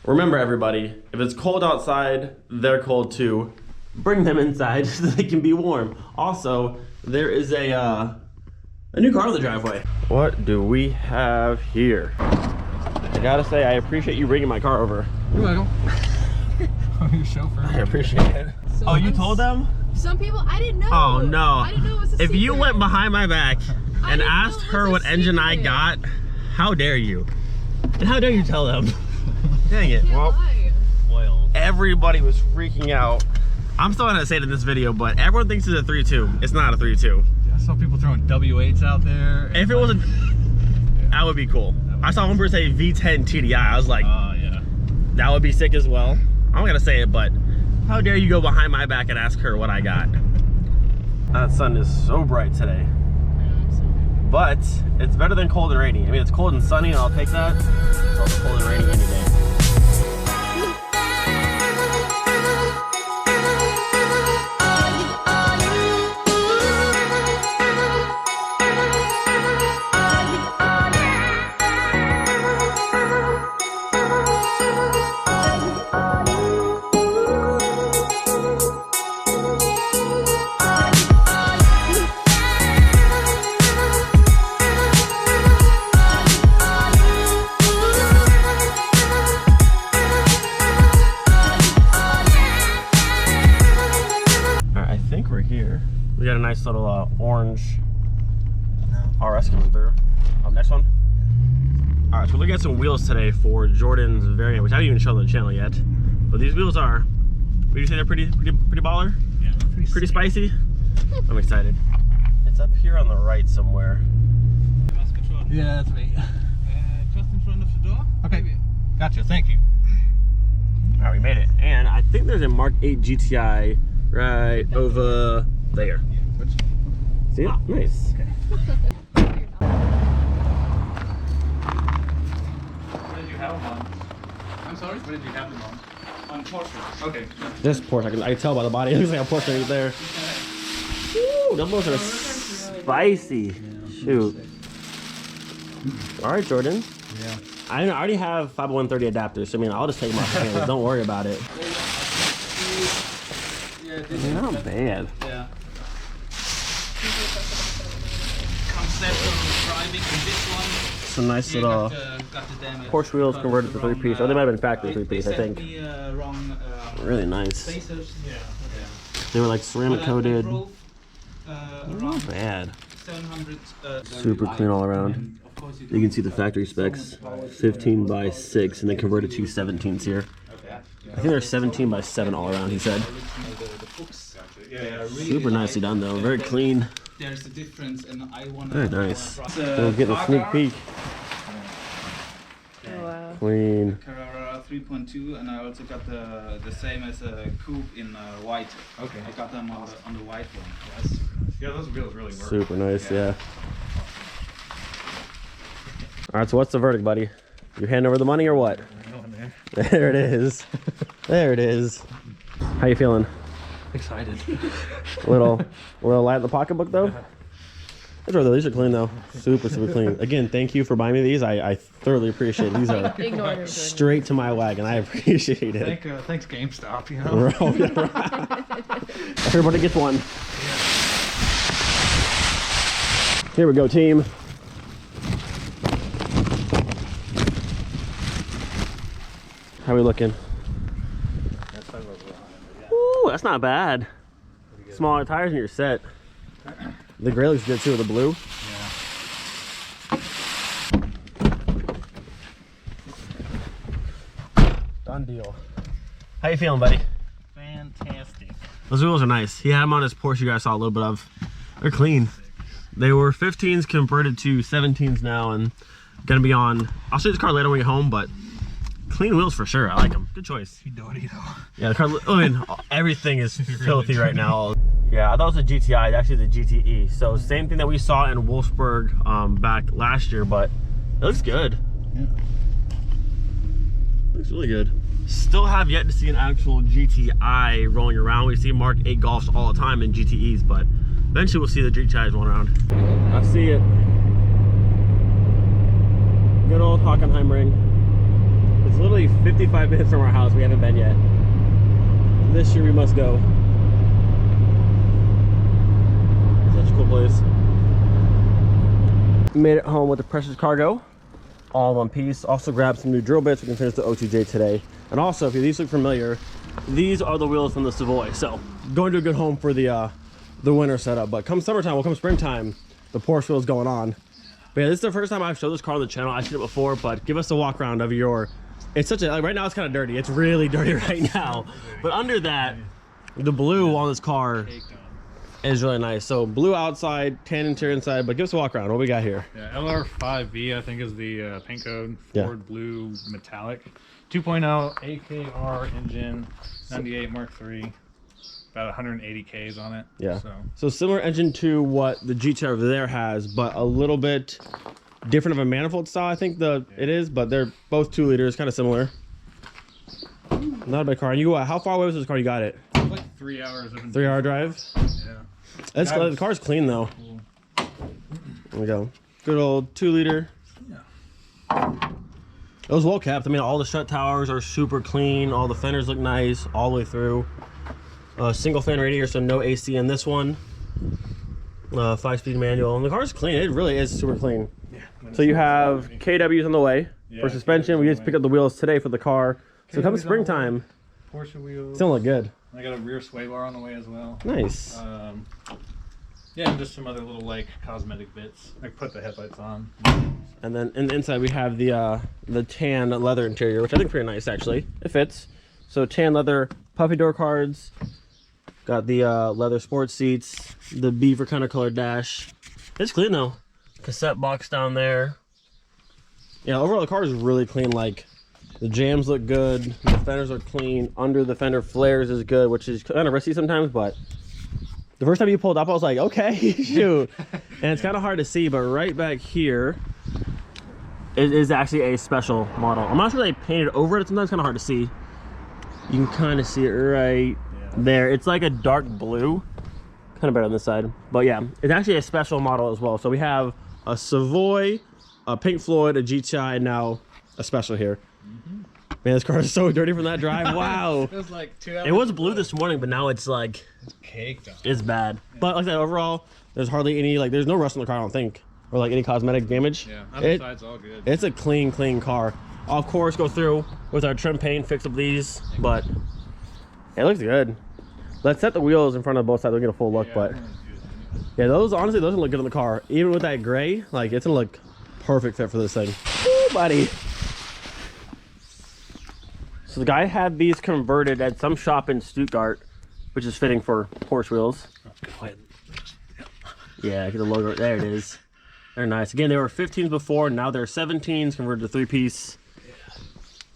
Remember everybody, if it's cold outside, they're cold too. Bring them inside so they can be warm. Also, there is a new car in the driveway. What do we have here? I gotta say, I appreciate you bringing my car over. You're welcome. I'm your chauffeur. I appreciate it. So you told them? Some people, I didn't know. Oh no. I didn't know it was a If secret. you went behind my back and asked her what engine I got, how dare you? And how dare you tell them? Dang it. Well, everybody was freaking out. I'm still gonna say it in this video, but everyone thinks it's a 3.2. It's not a 3.2. I saw people throwing W8s out there. If it was a, that would be cool. I saw one person say V10 TDI. I was like, yeah. That would be sick as well. I'm not gonna say it, but how dare you go behind my back and ask her what I got? That sun is so bright today. But it's better than cold and rainy. I mean, it's cold and sunny, and I'll take that. It's also cold and rainy any day. We got a nice little orange RS coming through. Next one. All right, so we're looking at some wheels today for Jordon's variant, which I haven't even shown on the channel yet. But these wheels are, would you say they're pretty baller? Yeah, pretty spicy. I'm excited. It's up here on the right somewhere. Yeah, that's me. Just in front of the door. Okay, gotcha. Thank you. All right, we made it. And I think there's a Mark 8 GTI right over there. See it? Nice. Okay. What did you have them on? I'm sorry? What did you have them on? On Porsche. Okay. This Porsche, I can tell by the body. It looks like a Porsche right there. Ooh, those both are spicy. Shoot. All right, Jordan. Yeah. I already have 50130 adapters, so I mean, I'll just take them off the hands. Don't worry about it. Yeah, not bad. Yeah. Concept of driving in this one. It's a nice little Porsche wheels converted to 3-piece. Oh, they might have been factory 3-piece, I think. Really nice. Yeah. They were like ceramic coated. Not bad. 700. Super clean all around. You can see the factory specs, 15x6, and they converted to 17s here. I think they're 17x7 all around, he said. Super nicely done though, very clean. There's a difference, and I want Very nice. We'll get a sneak peek. Oh, wow. Clean. Carrera 3.2, and I also got the same as a coupe in white. Okay. I got them on the white one. Yes. Yeah, those wheels really work. Super nice, yeah. All right, so what's the verdict, buddy? You handing over the money or what? There it is. There it is. How you feeling? Excited. A little light in the pocketbook though? That's right though, these are clean though. Super clean. Again, thank you for buying me these. I thoroughly appreciate it. These are straight to my wagon. I appreciate it. Thanks GameStop, you know? Everybody gets one. Here we go, team. How are we looking? Ooh, that's not bad. Smaller tires and you're set. The gray looks good too with the blue. Yeah. Done deal. How you feeling, buddy? Fantastic. Those wheels are nice. He had them on his Porsche you guys saw a little bit of. They're clean. They were 15s converted to 17s now and gonna be on. I'll show you this car later when we get home, but clean wheels for sure. I like them. Good choice. Yeah, the car. I mean, everything is filthy right now. Yeah, I thought it was a GTI. It's actually the GTE. So same thing that we saw in Wolfsburg back last year, but it looks good. Yeah. Looks really good. Still have yet to see an actual GTI rolling around. We see Mark 8 Golfs all the time in GTEs, but eventually we'll see the GTIs rolling around. I see it. Good old Hockenheim ring. It's It's literally 55 minutes from our house. We haven't been yet. This year we must go. Such a cool place. Made it home with the precious cargo, all in one piece. Also grabbed some new drill bits. We can finish the O2J today. And also, if these look familiar, these are the wheels from the Savoy. So going to a good home for the winter setup. But come summertime, well, come springtime, the Porsche wheel's going on. But yeah, this is the first time I've showed this car on the channel. I've seen it before, but give us a walk around of your. It's such a, like right now it's kind of dirty. It's really dirty right now. But under that, the blue on this car is really nice. So blue outside, tan interior inside, but give us a walk around. What we got here? Yeah, LR5V I think is the paint code. Ford blue metallic. 2.0 AKR engine, 98 Mark III. About 180 Ks on it. Yeah. So similar engine to what the GT over there has, but a little bit different of a manifold style. I think it is, but they're both 2 liters, kind of similar. Not a bad car. And you how far away was this car? You got it? Like 3 hours. 3 hour drive. Yeah. The car's clean though. There we go. Good old 2 liter. Yeah. It was well kept. I mean, all the shut towers are super clean. All the fenders look nice all the way through. Single fan radiator, so no AC in this one. 5-speed manual, and the car's clean. It really is super clean. Yeah, so you have KWs on the way for suspension. We just picked up the wheels today for the car. So come springtime, Porsche wheels. It's gonna look good. I got a rear sway bar on the way as well. Nice. Yeah, and just some other little like cosmetic bits. I put the headlights on. And then in the inside we have the tan leather interior, which I think is pretty nice actually. It fits. So tan leather, puffy door cards. Got the leather sports seats, the beaver kind of colored dash. It's clean though. Cassette box down there. Yeah, overall the car is really clean. Like the jams look good, the fenders are clean. Under the fender flares is good, which is kind of risky sometimes. But the first time you pulled up, I was like, okay, shoot. And it's kind of hard to see, but right back here is actually a special model. I'm not sure they painted over it. It's sometimes kind of hard to see. You can kind of see it right there. It's like a dark blue, kind of better on this side, but yeah, it's actually a special model as well. So we have a Savoy, a Pink Floyd, a GTI, and now a special here. Man, this car is so dirty from that drive. Wow. It was like 2 hours. It was blue this morning, but now it's like it's caked on. It's bad. But like that overall, there's hardly any there's no rust on the car, I don't think, or like any cosmetic damage. Yeah, outside's all good. It's a clean car. I'll of course go through with our trim paint, fix up these, but it looks good. Let's set the wheels in front of both sides. We'll get a full look, but yeah, those honestly, those look good on the car. Even with that gray, like it's gonna look perfect fit for this thing. Woo, buddy. So the guy had these converted at some shop in Stuttgart, which is fitting for Porsche wheels. Yeah, get the logo. There it is. They're nice. Again, they were 15s before. Now they're 17s converted to 3-piece.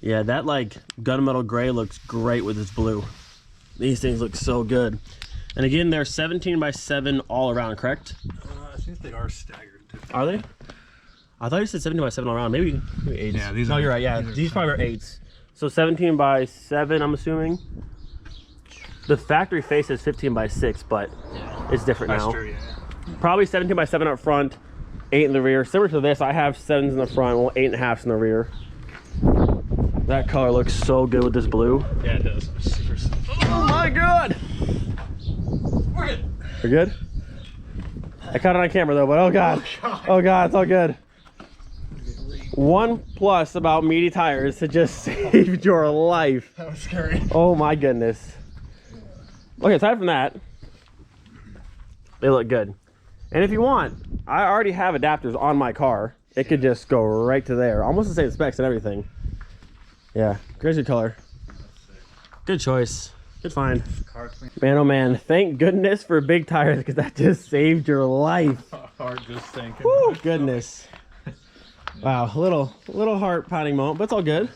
Yeah, that like gunmetal gray looks great with this blue. These things look so good. And again, they're 17x7 all around, correct? I think they are staggered too. Are they? I thought you said 17x7 all around. Maybe 8s. Yeah, these no, are, you're right. Yeah, these probably are 8s. So 17x7, I'm assuming. The factory face is 15x6, but it's different now. True, yeah. Probably 17x7 up front, 8 in the rear. Similar to this, I have 7s in the front, well, 8.5s in the rear. That color looks so good with this blue. Yeah, it does. Oh my god! We're good. We're good? I caught it on camera though, but oh god. Oh god, it's all good. One plus about meaty tires, it just saved your life. That was scary. Oh my goodness. Okay, aside from that, they look good. And if you want, I already have adapters on my car. It could just go right to there. Almost the same specs and everything. Yeah, crazy color. Good choice. Good find. Man, oh man, thank goodness for big tires because that just saved your life. Heart just sinking. Woo, goodness. Wow, little heart pounding moment, but it's all good.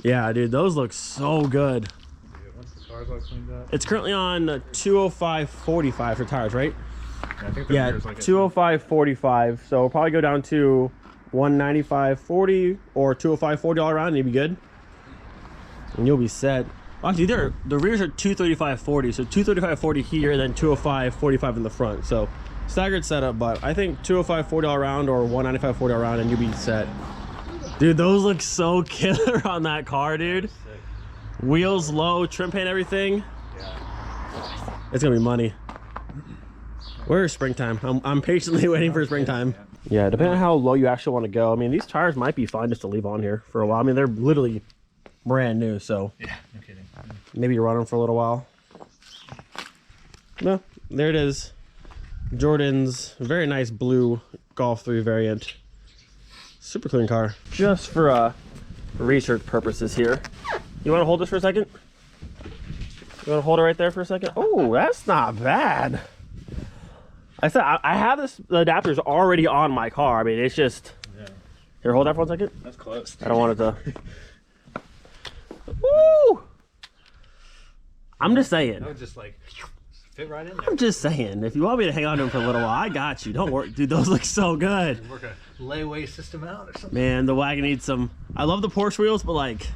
Yeah, dude, those look so good. Once the car's all cleaned up. It's currently on 205/45 for tires, right? Yeah, I think Yeah, 205/45. So we'll probably go down to 195/40 or 205/40 all around, and you'll be good. And you'll be set. Well, actually, the rears are 235/40, so 235/40 here, then 205/45 in the front. So staggered setup, but I think 205/40 all around or 195/40 all around, and you'll be set. Dude, those look so killer on that car, dude. Wheels low, trim paint, everything. Yeah. It's gonna be money. Where's springtime? I'm patiently waiting for springtime. Yeah, depending on how low you actually want to go. I mean, these tires might be fine just to leave on here for a while. I mean, they're literally brand new, so. Yeah, no kidding. Maybe you run them for a little while. No, there it is. Jordon's very nice blue Golf 3 variant. Super clean car. Just for research purposes here. You want to hold this for a second? You want to hold it right there for a second? Oh, that's not bad. I said I have the adapters already on my car. I mean, it's just. Yeah. Here, hold that for 1 second. That's close. I don't want it to. Woo! I'm just saying. That would just like fit right in there. I'm just saying. If you want me to hang on to them for a little while, I got you. Don't worry, dude. Those look so good. Work a layaway system out or something. Man, the wagon needs some. I love the Porsche wheels, but like,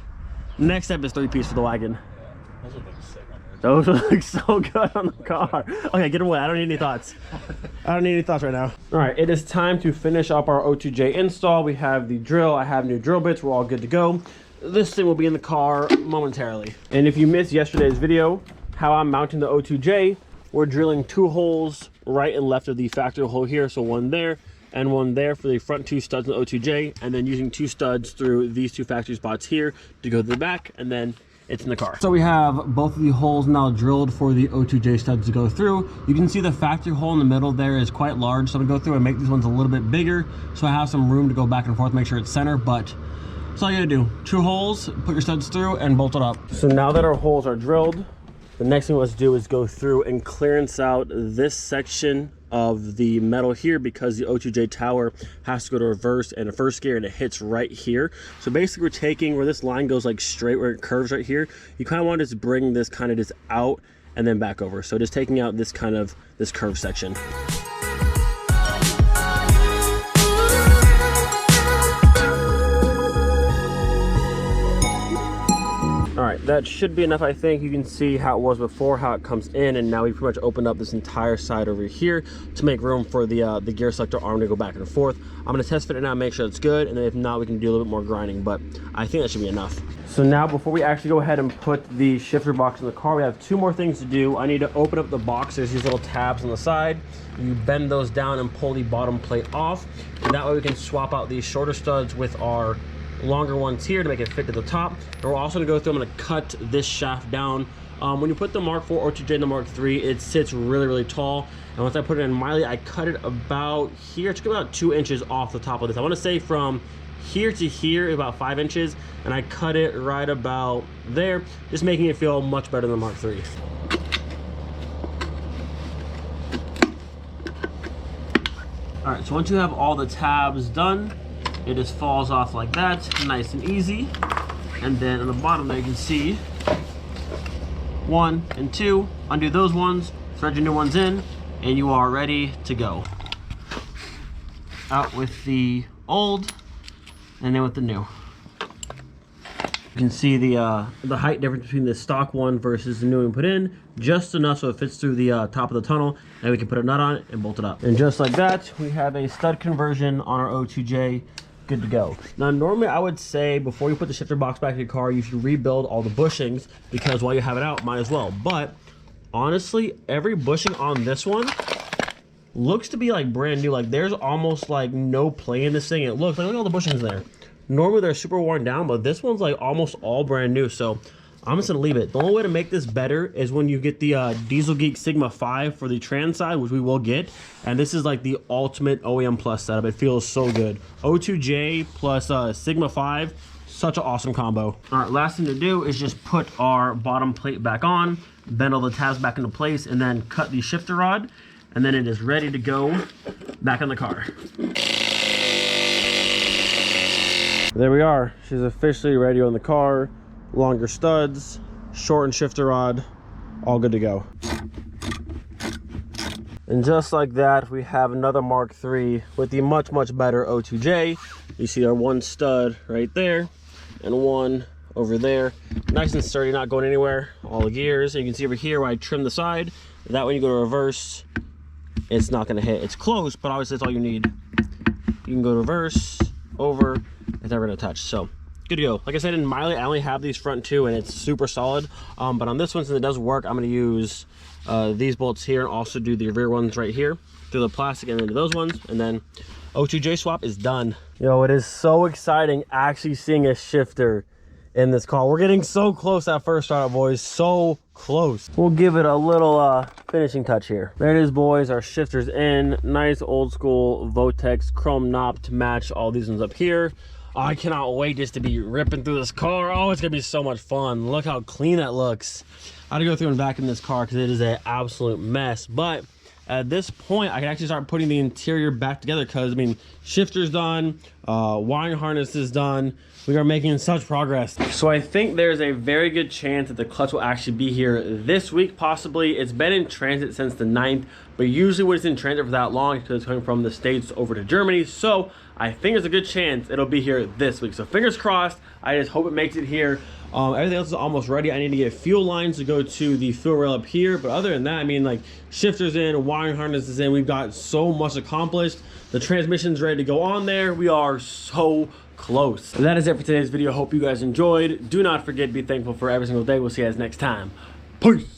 next step is 3-piece for the wagon. Yeah, those would look sick on there. Those look so good on the car. Okay, get them away. I don't need any thoughts. I don't need any thoughts right now. All right, it is time to finish up our O2J install. We have the drill. I have new drill bits. We're all good to go. This thing will be in the car momentarily. And if you missed yesterday's video, how I'm mounting the O2J, we're drilling 2 holes right and left of the factory hole here. So one there and one there for the front 2 studs in the O2J, and then using 2 studs through these 2 factory spots here to go to the back, and then it's in the car. So we have both of the holes now drilled for the O2J studs to go through. You can see the factory hole in the middle there is quite large, so I'm gonna go through and make these ones a little bit bigger so I have some room to go back and forth, make sure it's center, but that's all you gotta do. 2 holes, put your studs through, and bolt it up. So now that our holes are drilled, the next thing let's do is go through and clearance out this section of the metal here, because the O2J tower has to go to reverse and a first gear, and it hits right here. So basically we're taking where this line goes like straight, where it curves right here, you kind of want to just bring this kind of just out and then back over. So just taking out this kind of this curved section. All right, that should be enough. I think you can see how it was before, how it comes in, and now we pretty much opened up this entire side over here to make room for the gear selector arm to go back and forth. I'm gonna test fit it now, make sure it's good, and then if not, we can do a little bit more grinding, but I think that should be enough. So now before we actually go ahead and put the shifter box in the car, we have 2 more things to do. I need to open up the box. There's these little tabs on the side. You bend those down and pull the bottom plate off, and that way we can swap out these shorter studs with our longer ones here to make it fit to the top. And we're also gonna go through, I'm gonna cut this shaft down. When you put the Mark 4 O2J in the Mark 3, it sits really, really tall. And once I put it in Miley, I cut it about here. It took about 2 inches off the top of this. I wanna say from here to here, about 5 inches. And I cut it right about there, just making it feel much better than the Mark 3. All right, so once you have all the tabs done, it just falls off like that, nice and easy. And then on the bottom there you can see 1 and 2, undo those ones, thread your new ones in, and you are ready to go. Out with the old, and then with the new. You can see the height difference between the stock one versus the new one we put in, just enough so it fits through the top of the tunnel, and we can put a nut on it and bolt it up. And just like that, we have a stud conversion on our O2J. Good to go. Now normally I would say before you put the shifter box back in your car, you should rebuild all the bushings, because while you have it out, might as well. But honestly, every bushing on this one looks to be like brand new. Like there's almost like no play in this thing. It looks like, look at all the bushings there. Normally they're super worn down, but this one's like almost all brand new. So I'm just gonna leave it. The only way to make this better is when you get the Diesel Geek Sigma 5 for the trans side, which we will get. And this is like the ultimate OEM Plus setup. It feels so good. O2J plus Sigma 5, such an awesome combo. All right, last thing to do is just put our bottom plate back on, bend all the tabs back into place, and then cut the shifter rod. And then it is ready to go back in the car. There we are. She's officially ready on the car. Longer studs, shortened shifter rod, all good to go. And just like that, we have another Mark III with the much, much better O2J. You see our 1 stud right there and 1 over there. Nice and sturdy, not going anywhere. All the gears. And you can see over here where I trimmed the side. That way you go to reverse, it's not gonna hit. It's close, but obviously that's all you need. You can go to reverse, over, it's never gonna touch. So good to go. Like I said, in Miley, I only have these front two and it's super solid. But on this one, since it does work, I'm gonna use these bolts here and also do the rear ones right here through the plastic and into those ones, and then O2J swap is done. Yo, it is so exciting actually seeing a shifter in this car. We're getting so close at first startup, boys, so close. We'll give it a little finishing touch here. There it is, boys, our shifter's in. Nice old school Votex chrome knob to match all these ones up here. Oh, I cannot wait just to be ripping through this car. Oh, it's gonna be so much fun. Look how clean that looks. I had to go through and vacuum this car because it is an absolute mess, but at this point I can actually start putting the interior back together because, I mean, shifter's done, wiring harness is done. We are making such progress. So I think there's a very good chance that the clutch will actually be here this week, possibly. It's been in transit since the 9th, but usually when it's in transit for that long, because it's coming from the States over to Germany. So I think there's a good chance it'll be here this week. So fingers crossed. I just hope it makes it here. Everything else is almost ready. I need to get fuel lines to go to the fuel rail up here. But other than that, I mean, like, shifter's in, wiring harness is in. We've got so much accomplished. The transmission's ready to go on there. We are so close. And that is it for today's video. Hope you guys enjoyed. Do not forget to be thankful for every single day. We'll see you guys next time. Peace.